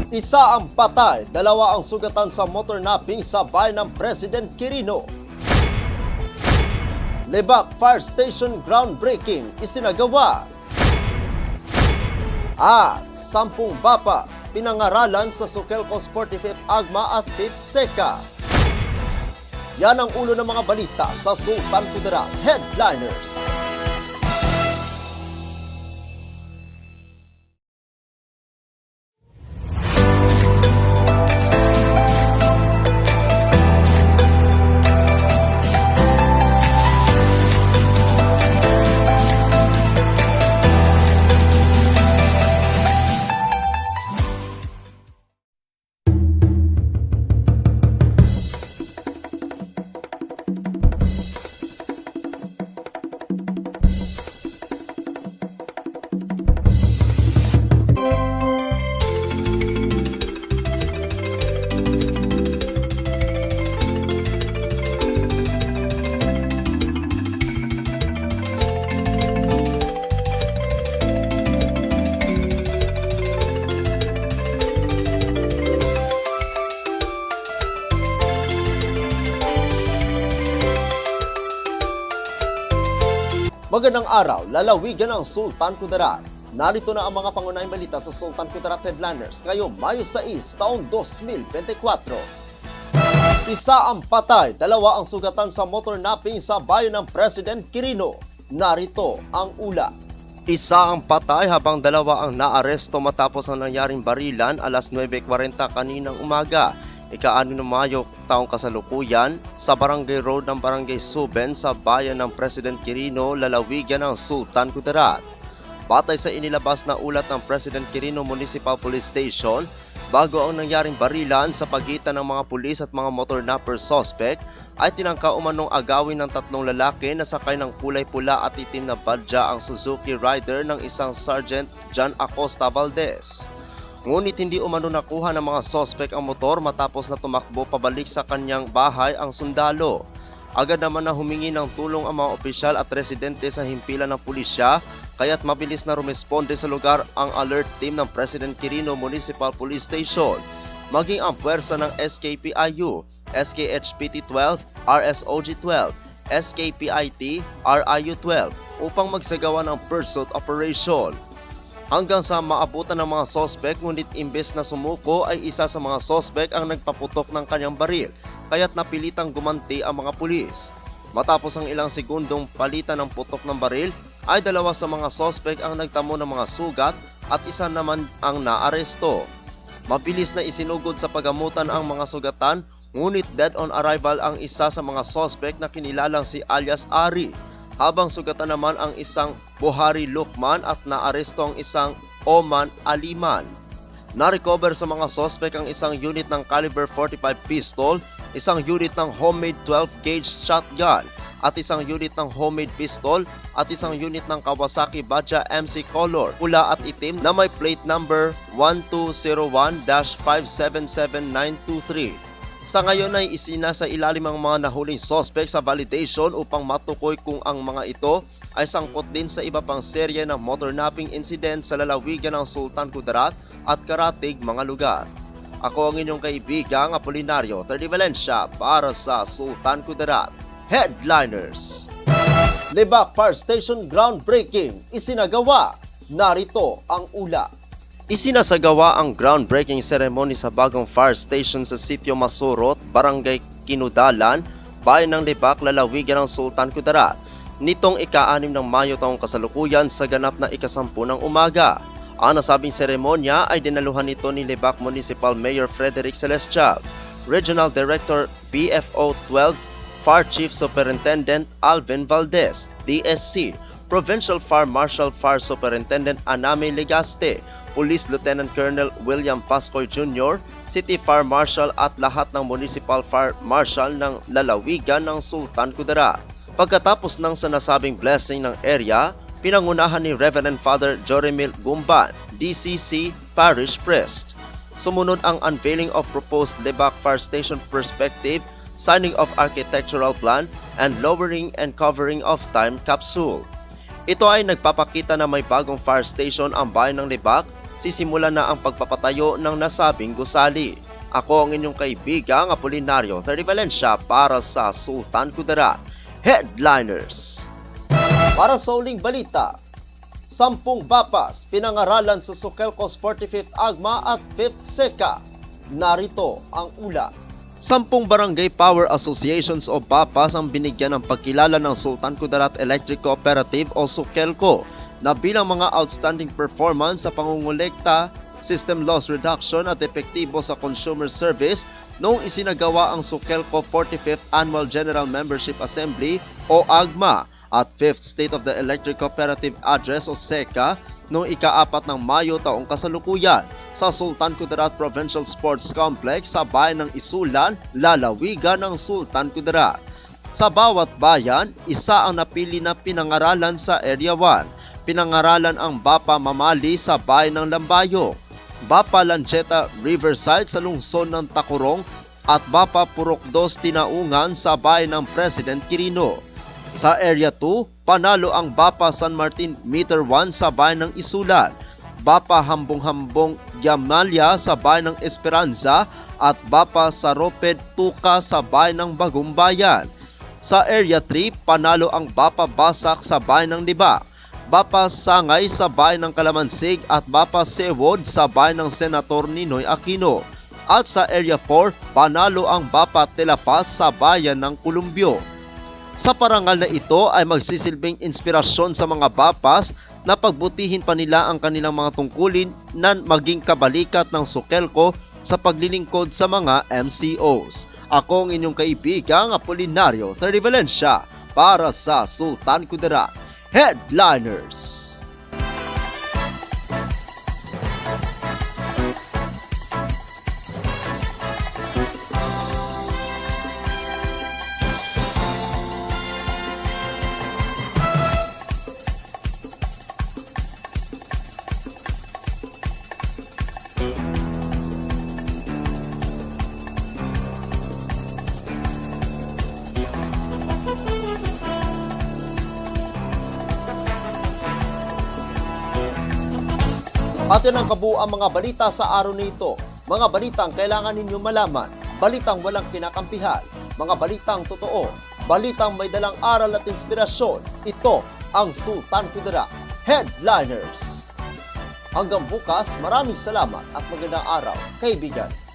Isa ang patay, dalawa ang sugatan sa motor napping sa bayan ng President Quirino. Lebak Fire Station groundbreaking isinagawa. At 10 bapa pinangaralan sa Sukelcos 45th Agma at 5th Seka. Yan ang ulo ng mga balita sa Sultan Kudarat Headliners. Magandang araw, lalawigan ng Sultan Kudarat. Narito na ang mga pangunahing balita sa Sultan Kudarat Headliners ngayong Mayo 6, taong 2024. Isa ang patay, dalawa ang sugatan sa motor napping sa bayan ng President Quirino. Narito ang ula. Isa ang patay habang dalawa ang naaresto matapos ang nangyaring barilan alas 9:40 kaninang umaga. Ika-6 ng Mayo taong kasalukuyan sa Barangay Road ng Barangay Suben sa bayan ng President Quirino, lalawigan ng Sultan Kudarat. Batay sa inilabas na ulat ng President Quirino Municipal Police Station, bago ang nangyaring barilan sa pagitan ng mga pulis at mga motor napper suspect, ay tinangka umanong agawin ng 3 lalaki na sakay ng kulay pula at itim na badya ang Suzuki Rider ng isang Sergeant John Acosta Valdez. Ngunit hindi umano nakuha ng mga sospek ang motor matapos na tumakbo pabalik sa kanyang bahay ang sundalo. Agad naman na humingi ng tulong ang mga opisyal at residente sa himpilan ng pulisya, kaya't mabilis na rumesponde sa lugar ang alert team ng President Quirino Municipal Police Station, maging ang puwersa ng SKPIU, SKHPT-12, RSOG-12, SKPIT, RIU-12 upang magsagawa ng pursuit operation. Hanggang sa maabutan ng mga sospek, ngunit imbes na sumuko ay isa sa mga sospek ang nagpaputok ng kanyang baril, kaya't napilitang gumanti ang mga pulis. Matapos ang ilang segundong palitan ng putok ng baril, ay dalawa sa mga sospek ang nagtamo ng mga sugat at isa naman ang naaresto. Mabilis na isinugod sa pagamutan ang mga sugatan, ngunit dead on arrival ang isa sa mga sospek na kinilalang si alias Ari, habang sugatan naman ang isang Buhari Lukman at naaresto ang isang Oman Aliman. Na-recover sa mga sospek ang isang unit ng caliber 45 pistol, isang unit ng homemade 12-gauge shotgun, at isang unit ng homemade pistol at isang unit ng Kawasaki Badja MC Color, pula at itim na may plate number 1201-577923. Sa ngayon ay isinasa ilalim ang mga nahuling sospek sa validation upang matukoy kung ang mga ito ay sangkot din sa iba pang serye ng motor napping incident sa lalawigan ng Sultan Kudarat at karatig mga lugar. Ako ang inyong kaibigang Apolinario Terdi Valencia para sa Sultan Kudarat Headliners. Lebak Fire Station groundbreaking isinagawa. Narito ang ula. Isinasagawa ang groundbreaking ceremony sa bagong fire station sa Sitio Masurot, Barangay Kinudalan, bayan ng Lebak, lalawigan ng Sultan Kudarat, nitong ika-6 ng Mayo taong kasalukuyan sa ganap na ika-10 ng umaga. Ang nasabing seremonya ay dinaluhan nito ni Lebak Municipal Mayor Frederick Celestial, Regional Director BFO 12, Fire Chief Superintendent Alvin Valdez, DSC, Provincial Fire Marshal Fire Superintendent Anami Legaste, Police Lieutenant Colonel William Pascoy Jr., City Fire Marshal at lahat ng Municipal Fire Marshal ng lalawigan ng Sultan Kudarat. Pagkatapos ng sinasabing blessing ng area, pinangunahan ni Reverend Father Joremil Gumban, DCC Parish Priest. Sumunod ang unveiling of proposed Lebak Fire Station perspective, signing of architectural plan, and lowering and covering of time capsule. Ito ay nagpapakita na may bagong fire station ang bayan ng Lebak sisimulan na ang pagpapatayo ng nasabing gusali. Ako ang inyong kaibigang Apolinario Terry Valencia para sa Sultan Kudarat Headliners. Para sa uling balita, 10 bapas pinangaralan sa Soquelcos 45th AGMA at 5th SECA. Narito ang ulat. 10 Barangay Power Associations o BAPAS ang binigyan ng pagkilala ng Sultan Kudarat Electric Cooperative o Soquelco na bilang mga outstanding performance sa pangungulekta, system loss reduction at epektibo sa consumer service noong isinagawa ang Soquelco 45th Annual General Membership Assembly o AGMA at 5th State of the Electric Cooperative Address o SECA noong ika-4 ng Mayo taong kasalukuyan sa Sultan Kudarat Provincial Sports Complex sa bayan ng Isulan, lalawigan ng Sultan Kudarat. Sa bawat bayan, isa ang napili na pinangaralan sa Area 1. Pinangaralan ang Bapa Mamali sa bayan ng Lambayo, Bapa Lancheta Riverside sa lungsod ng Tacorong at Bapa Purok 2 Tinaungan sa bayan ng President Quirino. Sa Area 2, panalo ang Bapa San Martin Meter 1 sa bayan ng Isulan, Bapa Hambong-Hambong Yamalya sa bayan ng Esperanza at Bapa Saroped Tuka sa bayan ng Bagong Bayan. Sa Area 3, panalo ang Bapa Basak sa bayan ng Liba, Bapa Sangay sa bayan ng Kalamansig at Bapa Sewod sa bayan ng Senator Ninoy Aquino. At sa Area 4, panalo ang Bapa Telapas sa bayan ng Columbio. Sa parangal na ito ay magsisilbing inspirasyon sa mga bapas na pagbutihin pa nila ang kanilang mga tungkulin na maging kabalikat ng Soquelco sa paglilingkod sa mga MCOs. Ako ang inyong kaibigang Apolinario Terry Valencia para sa Sultan Kudarat Headliners. At yan ang kabuuan mga balita sa araw nito. Mga balitang kailangan ninyo malaman, balitang walang kinakampihan, mga balitang totoo, balitang may dalang aral at inspirasyon. Ito ang Sultan Kudarat Headliners. Hanggang bukas, maraming salamat at magandang araw, kaibigan.